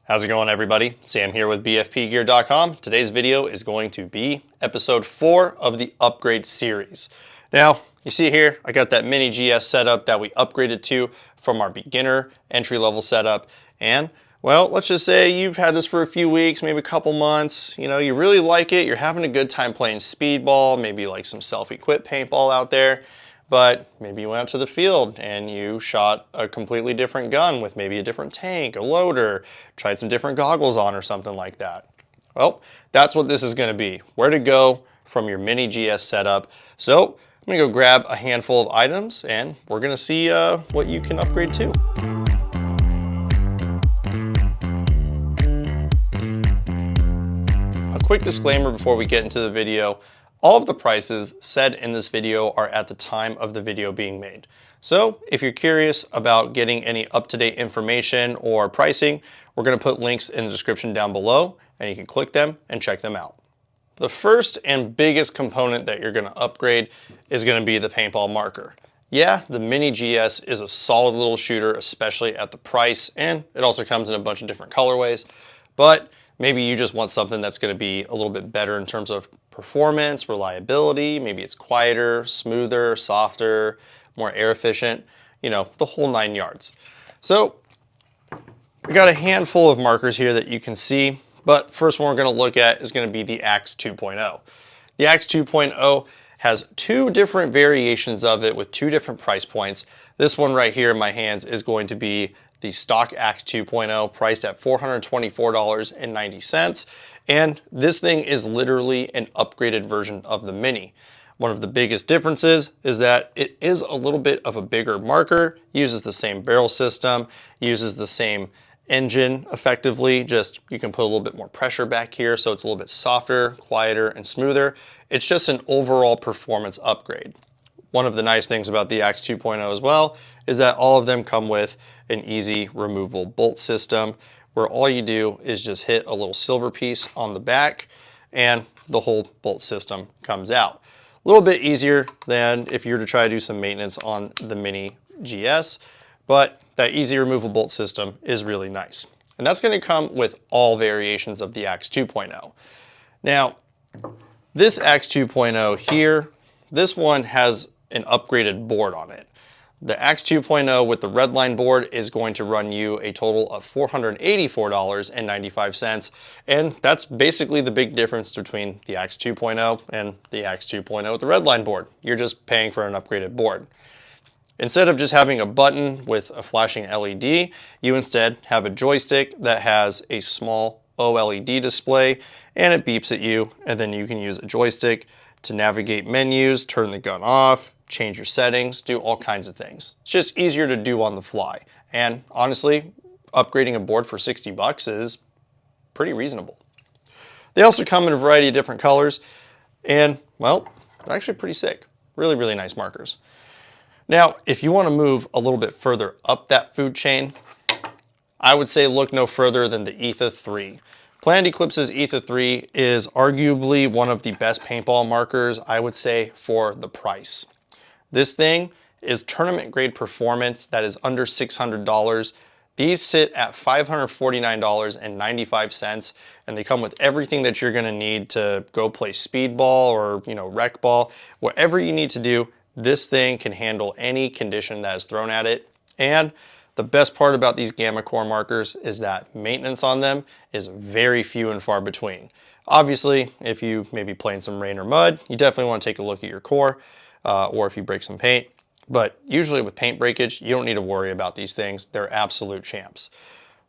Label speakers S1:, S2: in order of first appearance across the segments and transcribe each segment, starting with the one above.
S1: How's it going, everybody? Sam here with BFPGear.com. Today's video is going to be episode 4 of the upgrade series. Now, you see here, I got that mini GS setup that we upgraded to from our beginner entry-level setup. And, well, let's just say you've had this for a few weeks, maybe a couple months. You know, you really like it. You're having a good time playing speedball, maybe like some self-equipped paintball out there. But maybe you went out to the field and you shot a completely different gun with maybe a different tank, a loader, tried some different goggles on or something like that. Well, that's what this is going to be. Where to go from your mini GS setup. So I'm going to go grab a handful of items and we're going to see what you can upgrade to. A quick disclaimer before we get into the video. All of the prices said in this video are at the time of the video being made. So if you're curious about getting any up-to-date information or pricing, we're going to put links in the description down below and you can click them and check them out. The first and biggest component that you're going to upgrade is going to be the paintball marker. Yeah, the mini GS is a solid little shooter, especially at the price, and it also comes in a bunch of different colorways, but maybe you just want something that's going to be a little bit better in terms of performance, reliability. Maybe it's quieter, smoother, softer, more air efficient, you know, the whole 9 yards. So we got a handful of markers here that you can see, but first one we're going to look at is going to be the Axe 2.0. The Axe 2.0 has 2 different variations of it with 2 different price points. This one right here in my hands is going to be the stock Axe 2.0, priced at $424.90. And this thing is literally an upgraded version of the Mini. One of the biggest differences is that it is a little bit of a bigger marker, uses the same barrel system, uses the same engine effectively, just you can put a little bit more pressure back here so it's a little bit softer, quieter, and smoother. It's just an overall performance upgrade. One of the nice things about the Axe 2.0 as well is that all of them come with an easy removable bolt system where all you do is just hit a little silver piece on the back and the whole bolt system comes out. A little bit easier than if you were to try to do some maintenance on the mini GS, but that easy removable bolt system is really nice. And that's going to come with all variations of the Axe 2.0. Now, this Axe 2.0 here, this one has an upgraded board on it. The Axe 2.0 with the Redline board is going to run you a total of $484.95, and that's basically the big difference between the Axe 2.0 and the Axe 2.0 with the Redline board. You're just paying for an upgraded board. Instead of just having a button with a flashing LED, you instead have a joystick that has a small OLED display, and it beeps at you, and then you can use a joystick to navigate menus, turn the gun off, change your settings, do all kinds of things. It's just easier to do on the fly. And honestly, upgrading a board for 60 bucks is pretty reasonable. They also come in a variety of different colors and, well, they're actually pretty sick. Really, really nice markers. Now, if you want to move a little bit further up that food chain, I would say look no further than the Etha 3. Planet Eclipse's Etha 3 is arguably one of the best paintball markers, I would say, for the price. This thing is tournament grade performance that is under $600. These sit at $549.95, and they come with everything that you're going to need to go play speedball or, you know, rec ball. Whatever you need to do, this thing can handle any condition that is thrown at it. And the best part about these Gamma Core markers is that maintenance on them is very few and far between. Obviously, if you maybe play in some rain or mud, you definitely want to take a look at your core. Or if you break some paint. But usually with paint breakage, you don't need to worry about these things. They're absolute champs.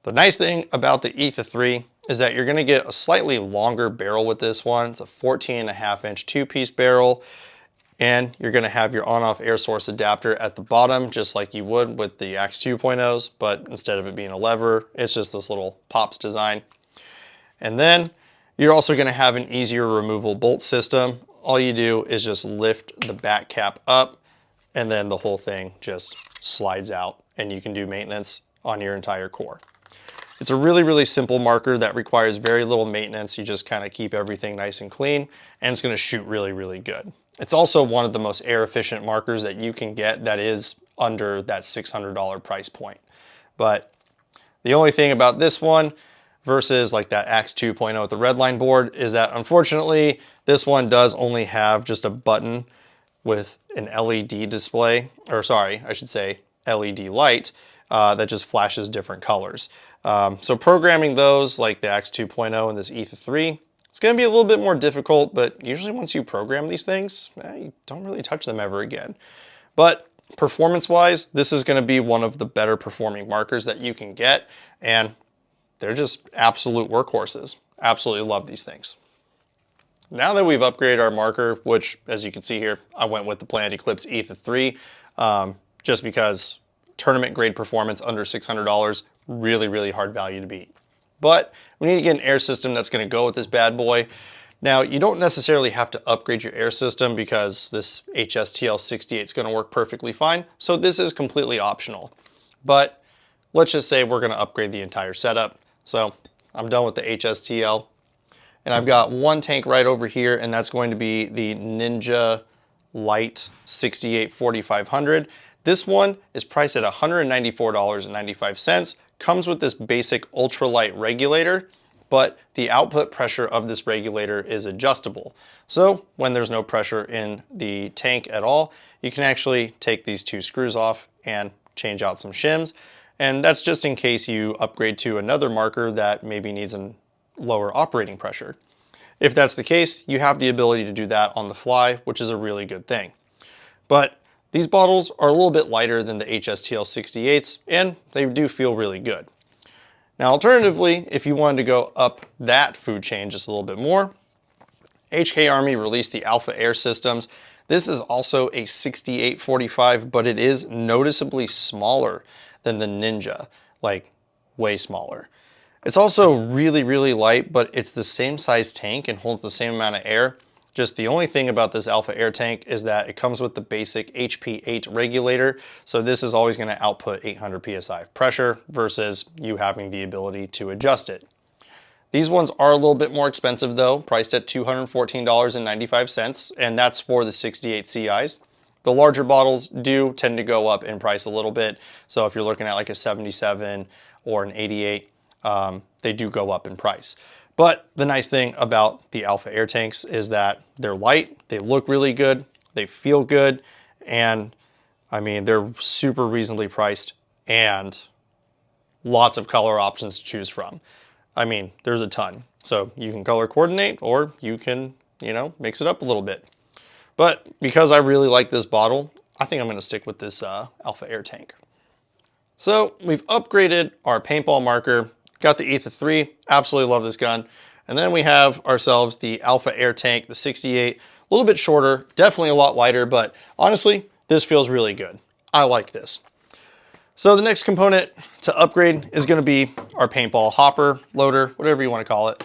S1: The nice thing about the Etha 3 is that you're going to get a slightly longer barrel with this one. It's a 14.5-inch 2-piece barrel. And you're going to have your on-off air source adapter at the bottom, just like you would with the Axe 2.0s. But instead of it being a lever, it's just this little pops design. And then you're also going to have an easier removable bolt system. All you do is just lift the back cap up and then the whole thing just slides out and you can do maintenance on your entire core. It's a really, really simple marker that requires very little maintenance. You just kind of keep everything nice and clean and it's going to shoot really, really good. It's also one of the most air efficient markers that you can get that is under that $600 price point. But the only thing about this one, versus like that Axe 2.0 with the Redline board is that unfortunately this one does only have just a button with an LED display, or sorry, I should say LED light that just flashes different colors. So programming those like the Axe 2.0 and this Etha 3, it's going to be a little bit more difficult, but usually once you program these things, you don't really touch them ever again. But performance-wise, this is going to be one of the better performing markers that you can get, and they're just absolute workhorses. Absolutely love these things. Now that we've upgraded our marker, which as you can see here, I went with the Planet Eclipse Etha 3, just because tournament grade performance under $600, really, really hard value to beat. But we need to get an air system that's going to go with this bad boy. Now, you don't necessarily have to upgrade your air system because this HSTL 68 is going to work perfectly fine. So this is completely optional. But let's just say we're going to upgrade the entire setup. So I'm done with the HSTL. And I've got one tank right over here, and that's going to be the Ninja Lite 68 4500. This one is priced at $194.95. Comes with this basic ultralight regulator, but the output pressure of this regulator is adjustable. So when there's no pressure in the tank at all, you can actually take these two screws off and change out some shims. And that's just in case you upgrade to another marker that maybe needs a lower operating pressure. If that's the case, you have the ability to do that on the fly, which is a really good thing. But these bottles are a little bit lighter than the HSTL 68s, and they do feel really good. Now, alternatively, if you wanted to go up that food chain just a little bit more, HK Army released the Alpha Air systems. This is also a 6845, but it is noticeably smaller than the Ninja, like way smaller. It's also really, really light, but it's the same size tank and holds the same amount of air. Just the only thing about this Alpha Air tank is that it comes with the basic HP8 regulator. So this is always going to output 800 PSI of pressure versus you having the ability to adjust it. These ones are a little bit more expensive though, priced at $214.95, and that's for the 68 CIs. The larger bottles do tend to go up in price a little bit. So if you're looking at like a 77 or an 88, they do go up in price. But the nice thing about the Alpha Air tanks is that they're light, they look really good, they feel good, and I mean, they're super reasonably priced and lots of color options to choose from. I mean, there's a ton. So you can color coordinate or you can, mix it up a little bit. But because I really like this bottle, I think I'm going to stick with this Alpha Air tank. So we've upgraded our paintball marker. Got the Etha 3, absolutely love this gun. And then we have ourselves the Alpha Air tank, the 68, a little bit shorter, definitely a lot lighter, but honestly, this feels really good. I like this. So the next component to upgrade is going to be our paintball hopper, loader, whatever you want to call it.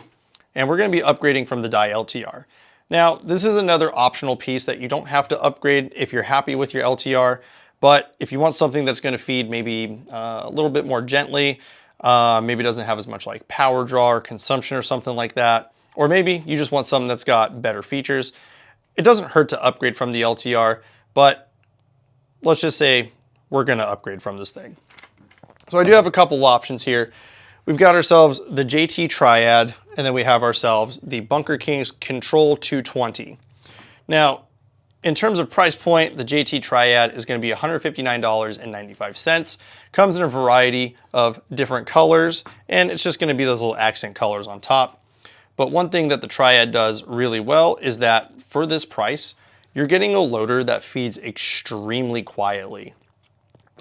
S1: And we're going to be upgrading from the Dye LTR. Now, this is another optional piece that you don't have to upgrade if you're happy with your LTR, but if you want something that's going to feed maybe a little bit more gently, maybe doesn't have as much like power draw or consumption or something like that, or maybe you just want something that's got better features, it doesn't hurt to upgrade from the LTR, but let's just say we're going to upgrade from this thing. So I do have a couple options here. We've got ourselves the JT Triad, and then we have ourselves the Bunker King's Control 220. Now, in terms of price point, the JT Triad is going to be $159.95. Comes in a variety of different colors, and it's just going to be those little accent colors on top. But one thing that the Triad does really well is that for this price, you're getting a loader that feeds extremely quietly.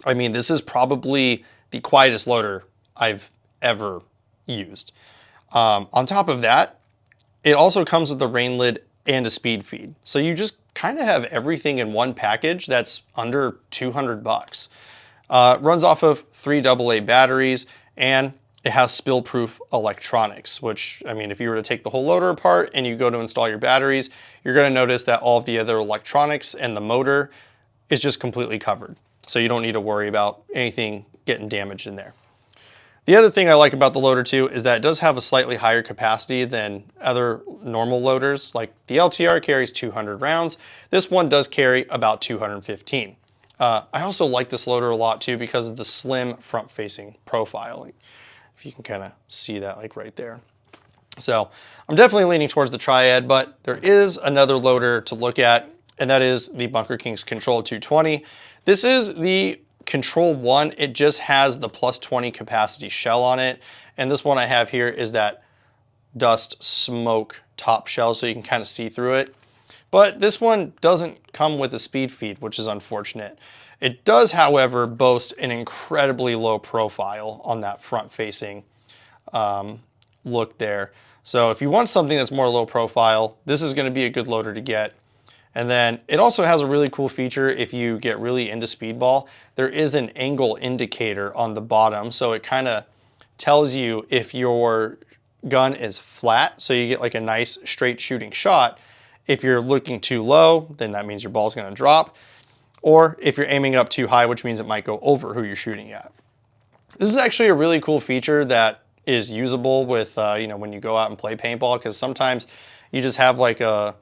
S1: I mean, this is probably the quietest loader I've ever used. On top of that, it also comes with a rain lid and a speed feed. So you just kind of have everything in one package that's under 200 bucks. Runs off of 3 AA batteries, and it has spill-proof electronics, which, I mean, if you were to take the whole loader apart and you go to install your batteries, you're going to notice that all of the other electronics and the motor is just completely covered. So you don't need to worry about anything getting damaged in there. The other thing I like about the loader too is that it does have a slightly higher capacity than other normal loaders. Like the LTR carries 200 rounds. This one does carry about 215. I also like this loader a lot too because of the slim front-facing profile. It if you can kind of see that like right there. So I'm definitely leaning towards the Triad, but there is another loader to look at, and that is the Bunker King's Control 220. This is the Control 1. It just has the plus 20 capacity shell on it. And this one I have here is that dust smoke top shell, so you can kind of see through it. But this one doesn't come with a speed feed, which is unfortunate. It does, however, boast an incredibly low profile on that front-facing look there. So if you want something that's more low profile, this is going to be a good loader to get. And then it also has a really cool feature if you get really into speedball. There is an angle indicator on the bottom, so it kind of tells you if your gun is flat, so you get like a nice straight shooting shot. If you're looking too low, then that means your ball's going to drop. Or if you're aiming up too high, which means it might go over who you're shooting at. This is actually a really cool feature that is usable with, you know, when you go out and play paintball, because sometimes you just have like a,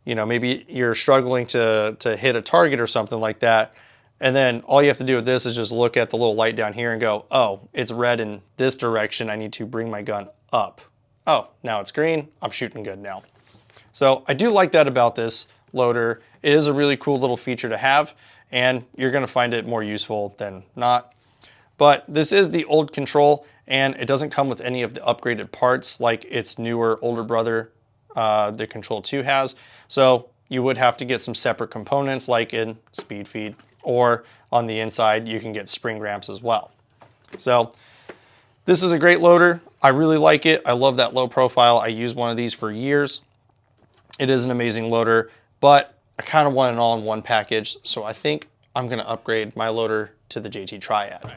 S1: you know, maybe you're struggling to hit a target or something like that. And then all you have to do with this is just look at the little light down here and go, oh, it's red in this direction. I need to bring my gun up. Oh, now it's green. I'm shooting good now. So I do like that about this loader. It is a really cool little feature to have, and you're going to find it more useful than not. But this is the old Control, and it doesn't come with any of the upgraded parts like its newer, older brother, the Control 2 has. So you would have to get some separate components like in speed feed, or on the inside, you can get spring ramps as well. So this is a great loader. I really like it. I love that low profile. I used one of these for years. It is an amazing loader, but I kind of want an all-in-one package. So I think I'm going to upgrade my loader to the JT Triad.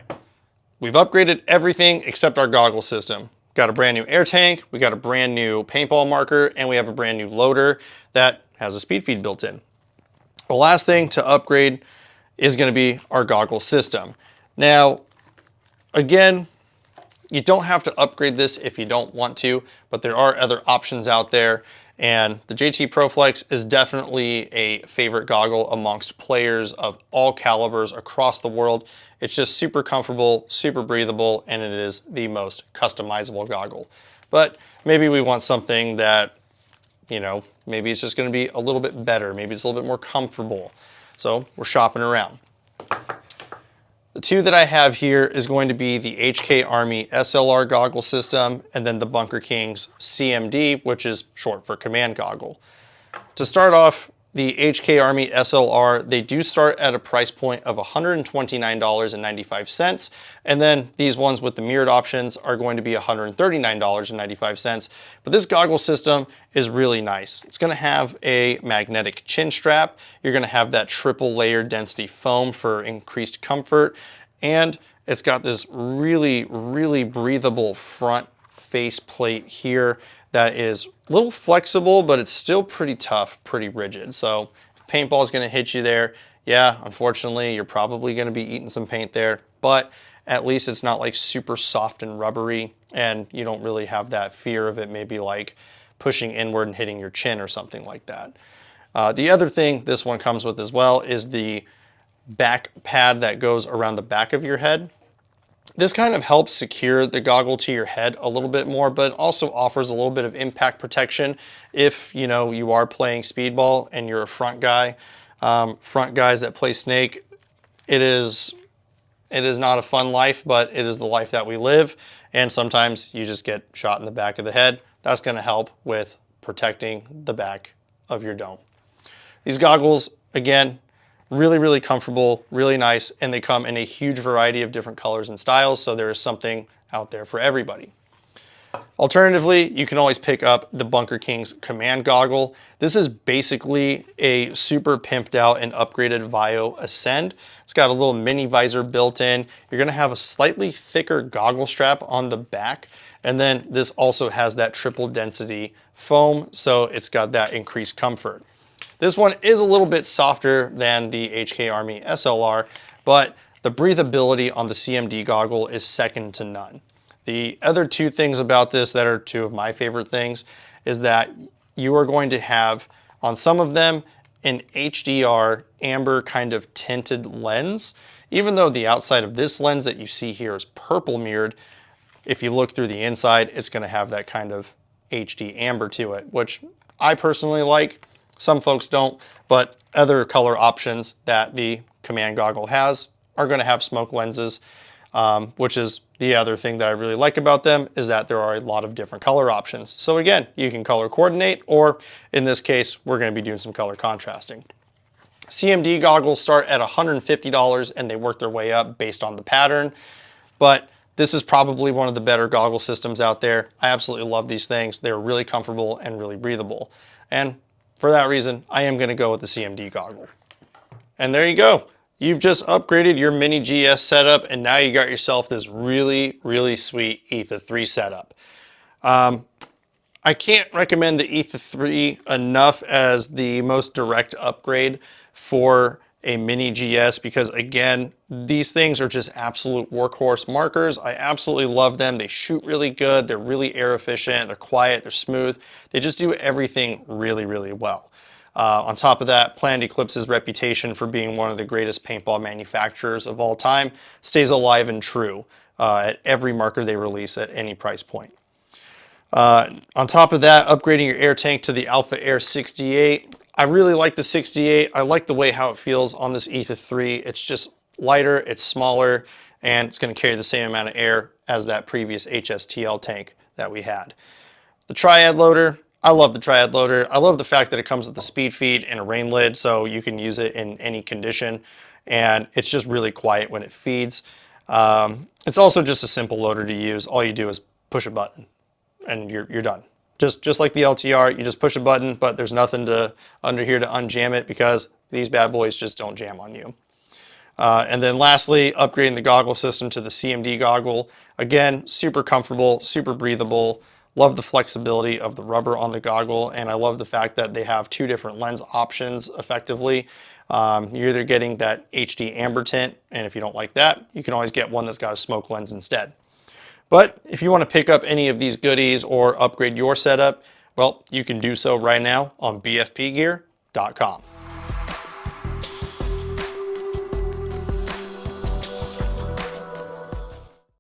S1: We've upgraded everything except our goggle system. Got a brand new air tank, we got a brand new paintball marker, and we have a brand new loader that has a speed feed built in. The last thing to upgrade is going to be our goggle system. Now, again, you don't have to upgrade this if you don't want to, but there are other options out there. And the JT ProFlex is definitely a favorite goggle amongst players of all calibers across the world. It's just super comfortable, super breathable, and it is the most customizable goggle. But maybe we want something that, you know, maybe it's just going to be a little bit better. Maybe it's a little bit more comfortable. So we're shopping around. The two that I have here is going to be the HK Army SLR goggle system and then the Bunker King's CMD, which is short for command goggle. To start off, the HK Army SLR, they do start at a price point of $129.95, and then these ones with the mirrored options are going to be $139.95. But this goggle system is really nice. It's going to have a magnetic chin strap. You're going to have that triple layer density foam for increased comfort, and it's got this really, really breathable front face plate here that is a little flexible, but it's still pretty tough, pretty rigid. So if paintball is going to hit you there, yeah, unfortunately, you're probably going to be eating some paint there, but at least it's not like super soft and rubbery, and you don't really have that fear of it maybe like pushing inward and hitting your chin or something like that. The other thing this one comes with as well is the back pad that goes around the back of your head. This kind of helps secure the goggle to your head a little bit more, but also offers a little bit of impact protection if, you know, you are playing speedball and you're a front guy. Front guys that play Snake, it is not a fun life, but it is the life that we live, and sometimes you just get shot in the back of the head. That's going to help with protecting the back of your dome. These goggles, again, really, really comfortable, really nice, and they come in a huge variety of different colors and styles, so there is something out there for everybody. Alternatively, you can always pick up the Bunker King's Command Goggle. This is basically a super pimped out and upgraded Vio Ascend. It's got a little mini visor built in. You're gonna have a slightly thicker goggle strap on the back, and then this also has that triple density foam, so it's got that increased comfort. This one is a little bit softer than the HK Army SLR, but the breathability on the CMD goggle is second to none. The other two things about this that are two of my favorite things is that you are going to have, on some of them, an HDR amber kind of tinted lens. Even though the outside of this lens that you see here is purple mirrored, if you look through the inside, it's going to have that kind of HD amber to it, which I personally like. Some folks don't, but other color options that the Command goggle has are going to have smoke lenses, which is the other thing that I really like about them, is that there are a lot of different color options. So again, you can color coordinate, or in this case, we're going to be doing some color contrasting. CMD goggles start at $150 and they work their way up based on the pattern, but this is probably one of the better goggle systems out there. I absolutely love these things. They're really comfortable and really breathable. And for that reason, I am going to go with the CMD goggle. And there you go. You've just upgraded your mini GS setup, and now you got yourself this really, really sweet Etha 3 setup. I can't recommend the Etha 3 enough as the most direct upgrade for a mini GS, because again, these things are just absolute workhorse markers. I absolutely love them. They shoot really good. They're really air efficient. They're quiet. They're smooth. They just do everything really, really well. On top of that, Planet Eclipse's reputation for being one of the greatest paintball manufacturers of all time stays alive and true at every marker they release at any price point. On top of that, upgrading your air tank to the Alpha Air 68. I really like the 68. I like the way how it feels on this Etha 3. It's just lighter, it's smaller, and it's going to carry the same amount of air as that previous HSTL tank that we had. The Triad loader, I love the Triad loader. I love the fact that it comes with the speed feed and a rain lid, so you can use it in any condition, and it's just really quiet when it feeds. It's also just a simple loader to use. All you do is push a button and you're done. Just like the LTR, you just push a button, but there's nothing under here to unjam it, because these bad boys just don't jam on you. And then lastly, upgrading the goggle system to the CMD goggle. Again, super comfortable, super breathable. Love the flexibility of the rubber on the goggle, and I love the fact that they have two different lens options effectively. You're either getting that HD amber tint, and if you don't like that, you can always get one that's got a smoke lens instead. But if you want to pick up any of these goodies or upgrade your setup, well, you can do so right now on BFPGear.com.